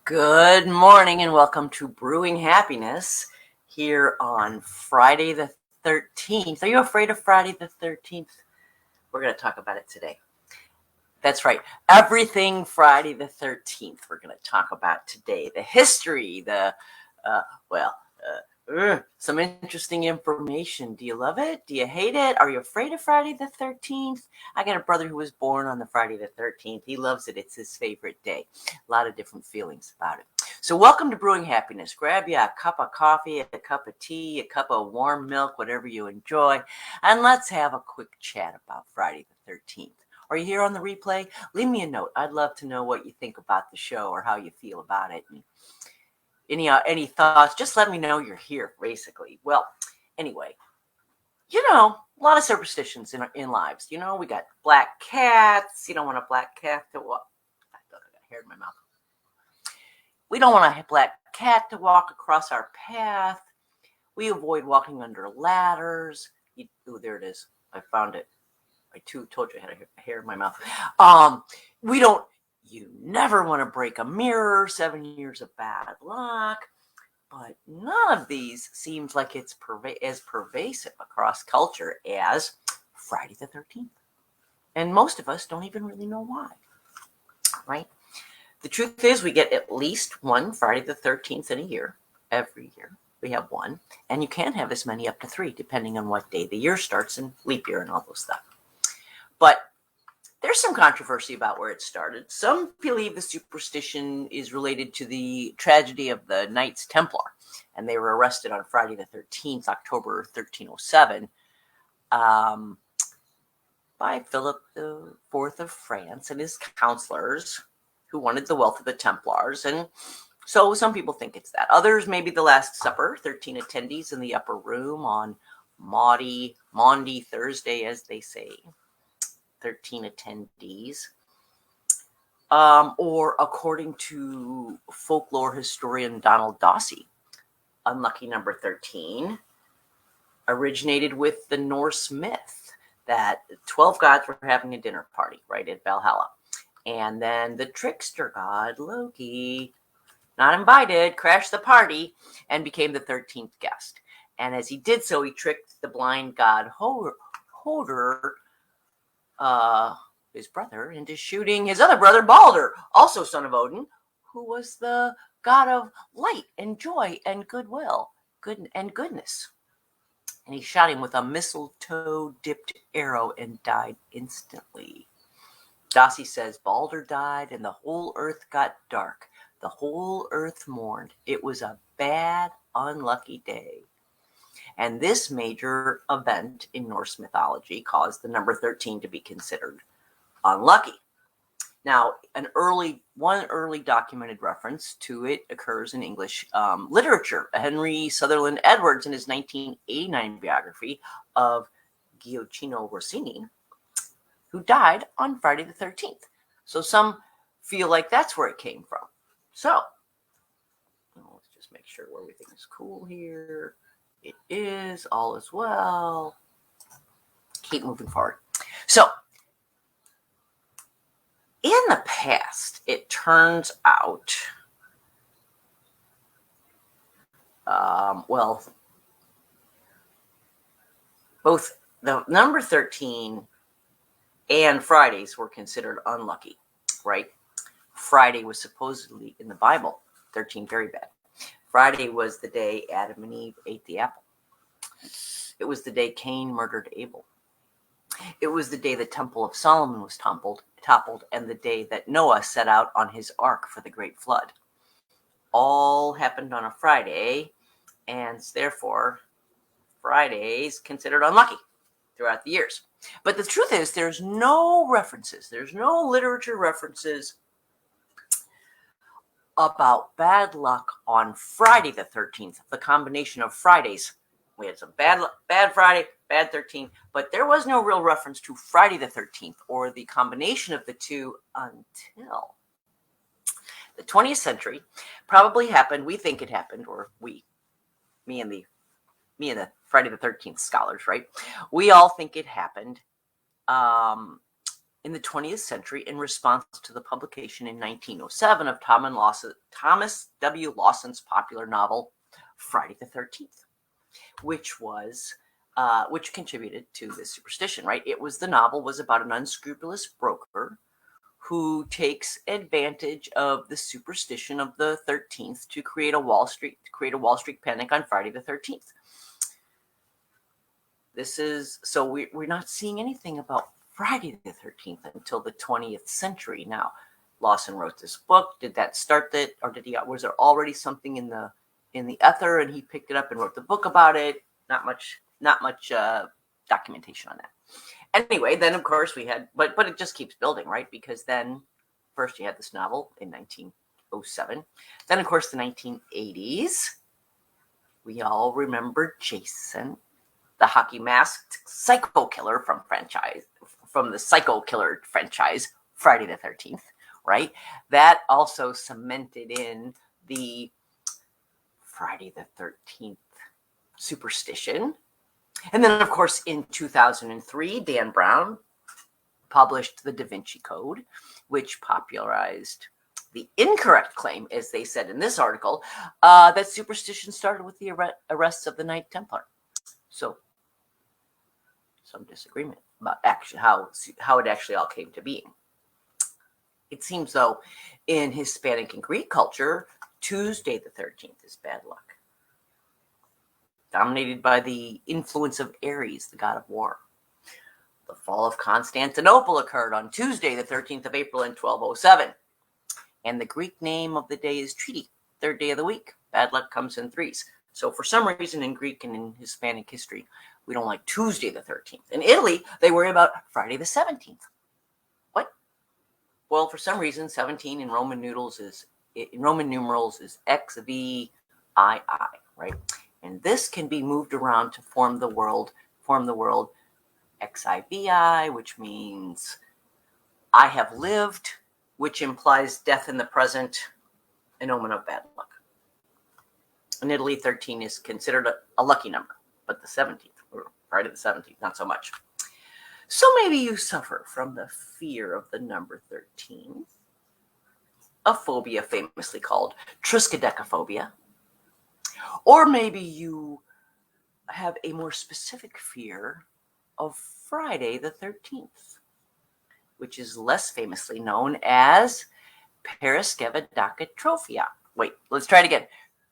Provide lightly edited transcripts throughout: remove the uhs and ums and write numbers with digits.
Good morning and welcome to Brewing Happiness here on Friday the 13th. Are you afraid of Friday the 13th? We're going to talk about it today. That's right. Everything Friday the 13th we're going to talk about today. The history, some interesting information. Do you love it? Do you hate it? Are you afraid of Friday the 13th? I got a brother who was born on the Friday the 13th. He loves it. It's his favorite day. A lot of different feelings about it. So welcome to Brewing Happiness. Grab you a cup of coffee, a cup of tea, a cup of warm milk, whatever you enjoy, and let's have a quick chat about Friday the 13th. Are you here on the replay? Leave me a note. I'd love to know what you think about the show or how you feel about it. And any thoughts, just let me know you're here, basically. Well, anyway, a lot of superstitions in lives. We got black cats. You don't want a black cat to walk. I got hair in my mouth. We don't want a black cat to walk across our path. We avoid walking under ladders. There it is. I found it. I told you I had a hair in my mouth. You never want to break a mirror, 7 years of bad luck. But none of these seems like it's as pervasive across culture as Friday the 13th. And most of us don't even really know why, right? The truth is we get at least one Friday the 13th in a year. Every year we have one. And you can have as many, up to 3, depending on what day the year starts and leap year and all those stuff. But there's some controversy about where it started. Some believe the superstition is related to the tragedy of the Knights Templar, and they were arrested on Friday the 13th, October 1307, by Philip IV of France and his counselors who wanted the wealth of the Templars. And so some people think it's that. Others, maybe the Last Supper, 13 attendees in the upper room on Maundy Thursday, as they say. 13 attendees, or according to folklore historian Donald Dossie, unlucky number 13 originated with the Norse myth that 12 gods were having a dinner party right at Valhalla, and then the trickster god Loki, not invited, crashed the party and became the 13th guest. And as he did so, he tricked the blind god Hoder, his brother, into shooting his other brother Balder, also son of Odin, who was the god of light and joy and goodwill, goodness. And he shot him with a mistletoe-dipped arrow and died instantly. Dossie says Balder died and the whole earth got dark. The whole earth mourned. It was a bad, unlucky day. And this major event in Norse mythology caused the number 13 to be considered unlucky. Now, one early documented reference to it occurs in English literature. Henry Sutherland Edwards, in his 1989 biography of Gioacchino Rossini, who died on Friday the 13th. So some feel like that's where it came from. So, let's just make sure everything is cool here. It is, all is well. Keep moving forward. So, in the past, it turns out, both the number 13 and Fridays were considered unlucky, right? Friday was supposedly, in the Bible, 13, very bad. Friday was the day Adam and Eve ate the apple. It was the day Cain murdered Abel. It was the day the Temple of Solomon was toppled, and the day that Noah set out on his ark for the great flood. All happened on a Friday, and therefore Fridays considered unlucky throughout the years. But the truth is, there's no literature references about bad luck on Friday the 13th, the combination of Fridays. We had some bad Friday, bad 13th, but there was no real reference to Friday the 13th or the combination of the two until the 20th century. Probably happened, we think it happened, or me and the Friday the 13th scholars, right? We all think it happened in the 20th century in response to the publication in 1907 of Thomas W. Lawson's popular novel, Friday the 13th, which contributed to this superstition, right? The novel was about an unscrupulous broker who takes advantage of the superstition of the 13th to create a Wall Street panic on Friday the 13th. We're not seeing anything about Friday the 13th until the 20th century. Now, Lawson wrote this book. Did that start it, or was there already something in the ether and he picked it up and wrote the book about it? Not much documentation on that. Anyway, then of course we had, but it just keeps building, right? Because then first you had this novel in 1907. Then of course the 1980s, we all remember Jason, the hockey masked psycho killer from the Psycho Killer franchise, Friday the 13th, right? That also cemented in the Friday the 13th superstition. And then, of course, in 2003, Dan Brown published the Da Vinci Code, which popularized the incorrect claim, as they said in this article, that superstition started with the arrests of the Knights Templar. So, some disagreement about actually how it actually all came to being. It seems, though, in Hispanic and Greek culture, Tuesday the 13th is bad luck, dominated by the influence of Ares, the god of war. The fall of Constantinople occurred on Tuesday, the 13th of April in 1207. And the Greek name of the day is Treaty, third day of the week. Bad luck comes in threes. So for some reason in Greek and in Hispanic history, we don't like Tuesday the 13th. In Italy, they worry about Friday the 17th. What? Well, for some reason, 17 in Roman numerals is XVI, right? And this can be moved around to form the word XIVI, which means I have lived, which implies death in the present, an omen of bad luck. In Italy, 13 is considered a lucky number, but the 17th, or Friday the 17th, not so much. So maybe you suffer from the fear of the number 13, a phobia famously called Triskaidekaphobia. Or maybe you have a more specific fear of Friday the 13th, which is less famously known as Paraskevadic Triaphobia. Wait, let's try it again.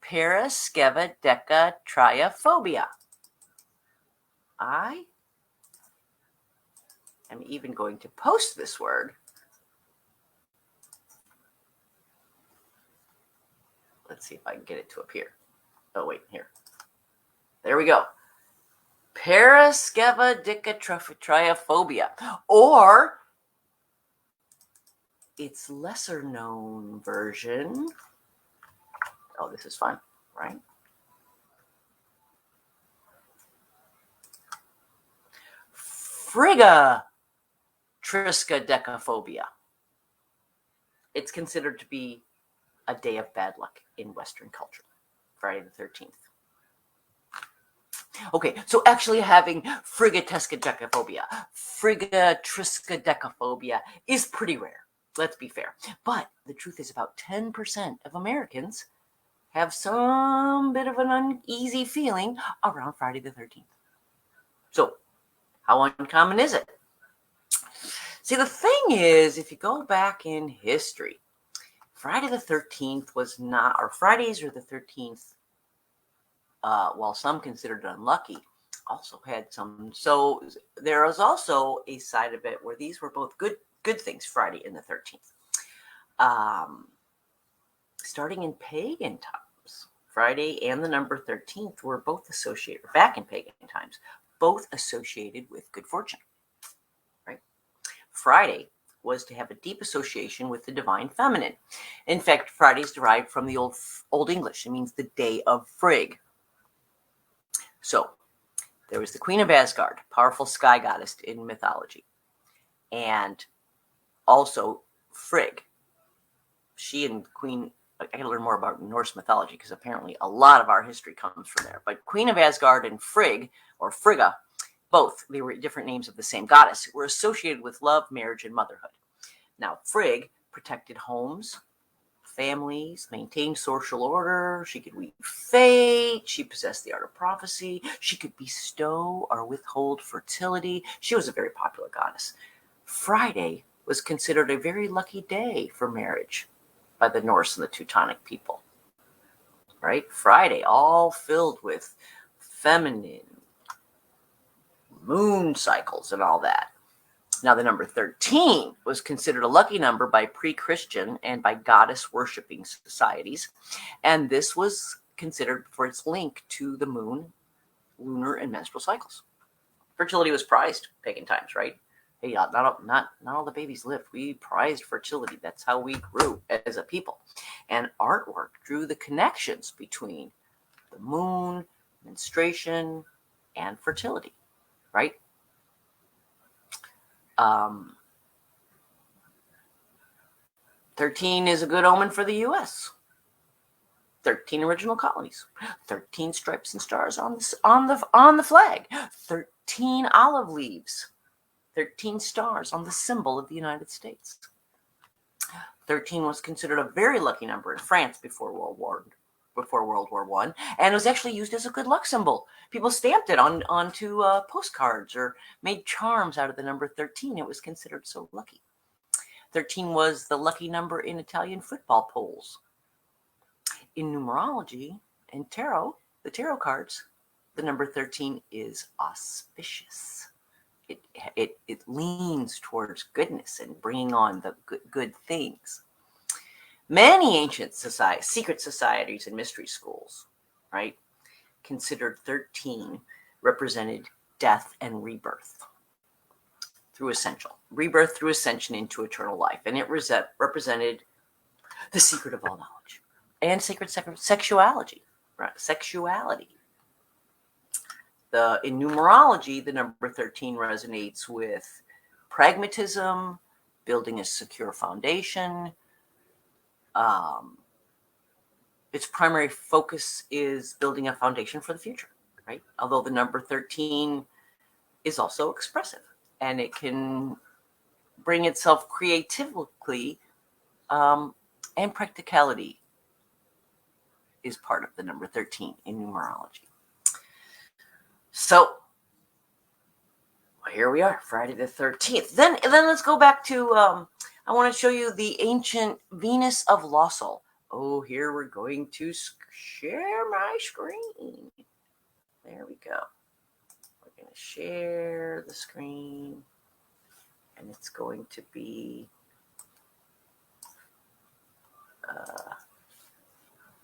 Paraskevadic Triaphobia. I am even going to post this word. Let's see if I can get it to appear. Oh, wait, here. There we go. Paraskevadic Triaphobia, or its lesser known version. Oh, this is fun, right? Friggatriskaidekaphobia. It's considered to be a day of bad luck in Western culture, Friday the 13th. Okay, so actually having Friggatriskaidekaphobia is pretty rare. Let's be fair. But the truth is about 10% of Americans have some bit of an uneasy feeling around Friday the 13th. So, how uncommon is it? See, the thing is, if you go back in history, Friday the 13th was not, or Fridays or the 13th, while some considered it unlucky, also had some. So there was also a side of it where these were both good things, Friday and the 13th. Starting in pagan times, Friday and the number 13th were both associated, back in pagan times, both associated with good fortune, right? Friday was to have a deep association with the divine feminine. In fact, Friday is derived from the Old English. It means the day of Frigg. So there was the Queen of Asgard, powerful sky goddess in mythology. And also Frigg. She and Queen, I got to learn more about Norse mythology because apparently a lot of our history comes from there. But Queen of Asgard and Frigg, or Frigga, Both, they were different names of the same goddess, were associated with love, marriage, and motherhood. Now, Frigg protected homes, families, maintained social order. She could weave fate. She possessed the art of prophecy. She could bestow or withhold fertility. She was a very popular goddess. Friday was considered a very lucky day for marriage by the Norse and the Teutonic people. Right? Friday, all filled with feminine moon cycles and all that. Now, the number 13 was considered a lucky number by pre-Christian and by goddess-worshipping societies, and this was considered for its link to the moon, lunar, and menstrual cycles. Fertility was prized pagan times, right? Hey, not all the babies lived. We prized fertility. That's how we grew as a people. And artwork drew the connections between the moon, menstruation, and fertility, right? 13 is a good omen for the U.S. 13 original colonies, 13 stripes and stars on the flag, 13 olive leaves, 13 stars on the symbol of the United States. 13 was considered a very lucky number in France before World War I, and it was actually used as a good luck symbol. People stamped it onto postcards or made charms out of the number 13. It was considered so lucky. 13 was the lucky number in Italian football polls. In numerology and tarot, the tarot cards, the number 13 is auspicious. It leans towards goodness and bringing on the good things. Many ancient secret societies and mystery schools, right, considered 13 represented death and rebirth through ascension into eternal life. And it represented the secret of all knowledge and sacred sexuality, right? Sexuality. In numerology, the number 13 resonates with pragmatism, building a secure foundation. Its primary focus is building a foundation for the future, right? Although the number 13 is also expressive, and it can bring itself creatively, and practicality is part of the number 13 in numerology. So here we are, Friday the 13th. Then let's go back to, I want to show you the ancient Venus of Losel. Oh, here we're going to share my screen. There we go. We're going to share the screen. And it's going to be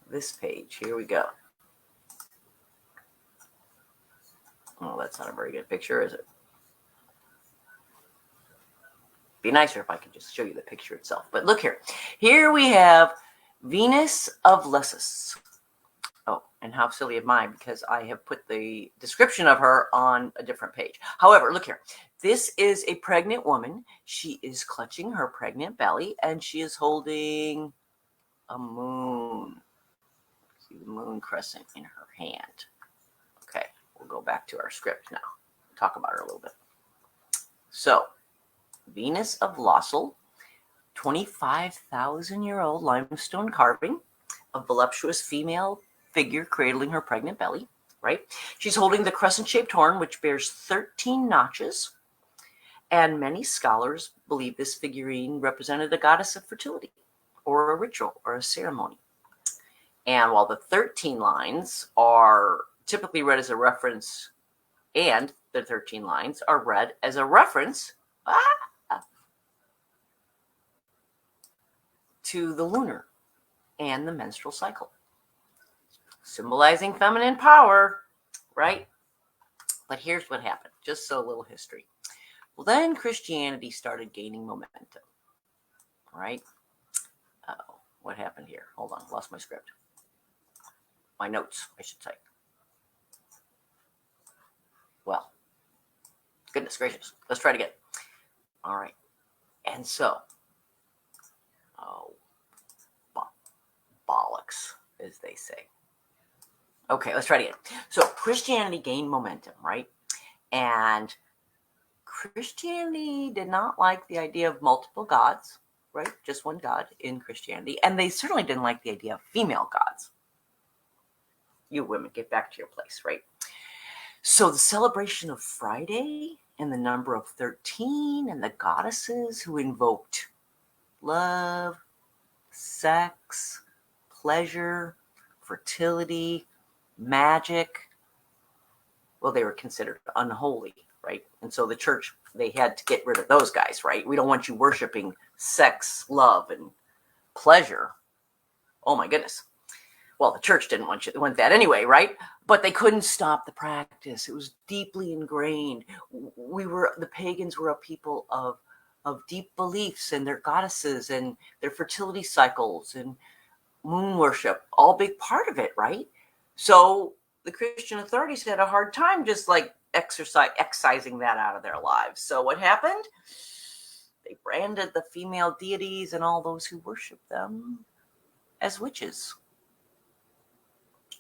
this page. Here we go. Oh, that's not a very good picture, is it? Be nicer if I could just show you the picture itself. But look here. Here we have Venus of Lessus. Oh, and how silly am I, because I have put the description of her on a different page. However, look here. This is a pregnant woman. She is clutching her pregnant belly, and she is holding a moon. See the moon crescent in her hand. Okay, we'll go back to our script now. Talk about her a little bit. So, Venus of Losel, 25,000-year-old limestone carving, a voluptuous female figure cradling her pregnant belly, right? She's holding the crescent-shaped horn, which bears 13 notches, and many scholars believe this figurine represented a goddess of fertility, or a ritual, or a ceremony. And while the 13 lines are typically read as a reference, and the 13 lines are read as a reference to the lunar and the menstrual cycle, symbolizing feminine power, right? But here's what happened, just so a little history. Well, then Christianity started gaining momentum, right? Uh-oh, what happened here? Hold on, lost my script. My notes, I should say. Well, goodness gracious. Let's try it again. All right. And so, bollocks, as they say. Okay, let's try it again. So Christianity gained momentum, right? And Christianity did not like the idea of multiple gods, right? Just one God in Christianity. And they certainly didn't like the idea of female gods. You women, get back to your place, right? So the celebration of Friday and the number of 13 and the goddesses who invoked love, sex, pleasure, fertility, magic, well, they were considered unholy, right? And so the church, they had to get rid of those guys, right? We don't want you worshiping sex, love, and pleasure. Oh my goodness. Well, the church didn't want that anyway, right? But they couldn't stop the practice. It was deeply ingrained. The pagans were a people of deep beliefs and their goddesses and their fertility cycles and moon worship, all big part of it, right? So the Christian authorities had a hard time just like excising that out of their lives. So what happened? They branded the female deities and all those who worship them as witches,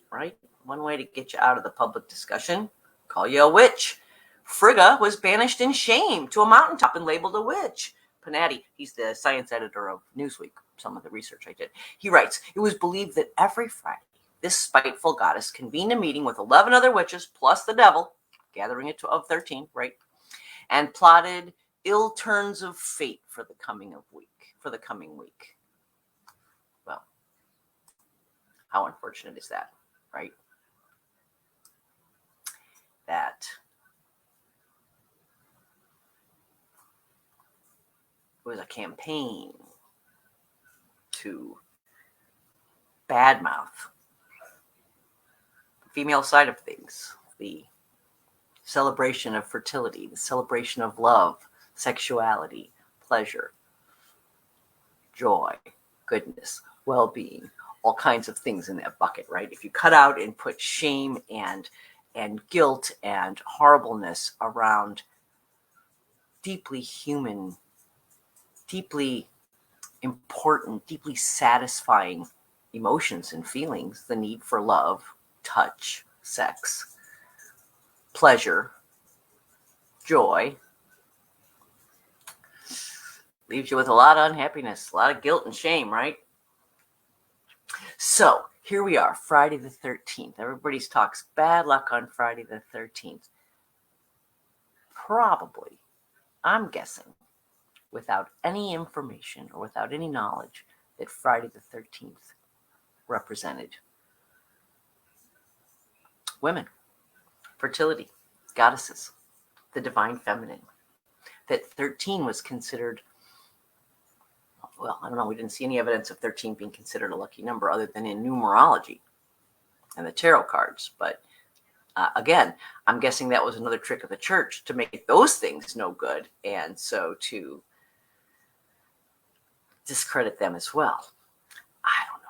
right? One way to get you out of the public discussion, call you a witch. Frigga was banished in shame to a mountaintop and labeled a witch. Panatti, he's the science editor of Newsweek, some of the research I did. He writes, it was believed that every Friday, this spiteful goddess convened a meeting with 11 other witches plus the devil, gathering it of 13, right? And plotted ill turns of fate for the coming week. Well, how unfortunate is that, right? That was a campaign to badmouth the female side of things, the celebration of fertility, the celebration of love, sexuality, pleasure, joy, goodness, well-being, all kinds of things in that bucket, right? If you cut out and put shame and guilt and horribleness around deeply human, deeply important, deeply satisfying emotions and feelings, the need for love, touch, sex, pleasure, joy, leaves you with a lot of unhappiness, a lot of guilt and shame, right? So here we are, Friday the 13th. Everybody talks bad luck on Friday the 13th. Probably, I'm guessing, without any information or without any knowledge, that Friday the 13th represented women, fertility, goddesses, the divine feminine. That 13 was considered, well, I don't know, we didn't see any evidence of 13 being considered a lucky number other than in numerology and the tarot cards. But again, I'm guessing that was another trick of the church to make those things no good, and so to discredit them as well. I don't know.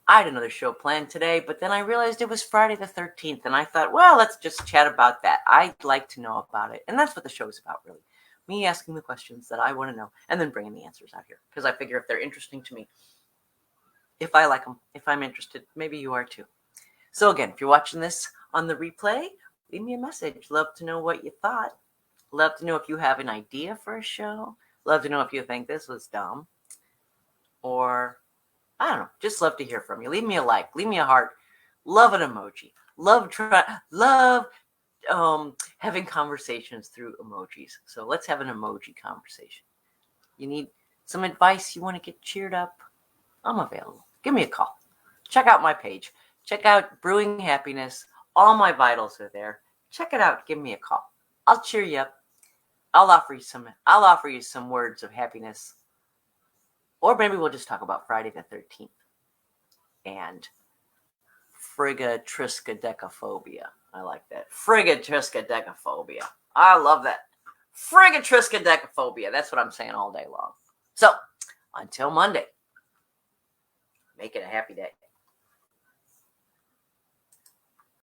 I had another show planned today, but then I realized it was Friday the 13th, and I thought, well, let's just chat about that. I'd like to know about it, and that's what the show is about, really. Me asking the questions that I want to know, and then bringing the answers out here, because I figure if they're interesting to me, if I like them, if I'm interested, maybe you are too. So again, if you're watching this on the replay, leave me a message. Love to know what you thought. Love to know if you have an idea for a show. Love to know if you think this was dumb. Or, I don't know, just love to hear from you. Leave me a like, leave me a heart. Love an emoji. Love having conversations through emojis. So let's have an emoji conversation. You need some advice, you want to get cheered up? I'm available. Give me a call. Check out my page. Check out Brewing Happiness. All my vitals are there. Check it out. Give me a call. I'll cheer you up. I'll offer you some words of happiness. Or maybe we'll just talk about Friday the 13th and Friggatriskaidekaphobia. I like that. Friggatriskaidekaphobia. I love that. Friggatriskaidekaphobia. That's what I'm saying all day long. So, until Monday, make it a happy day.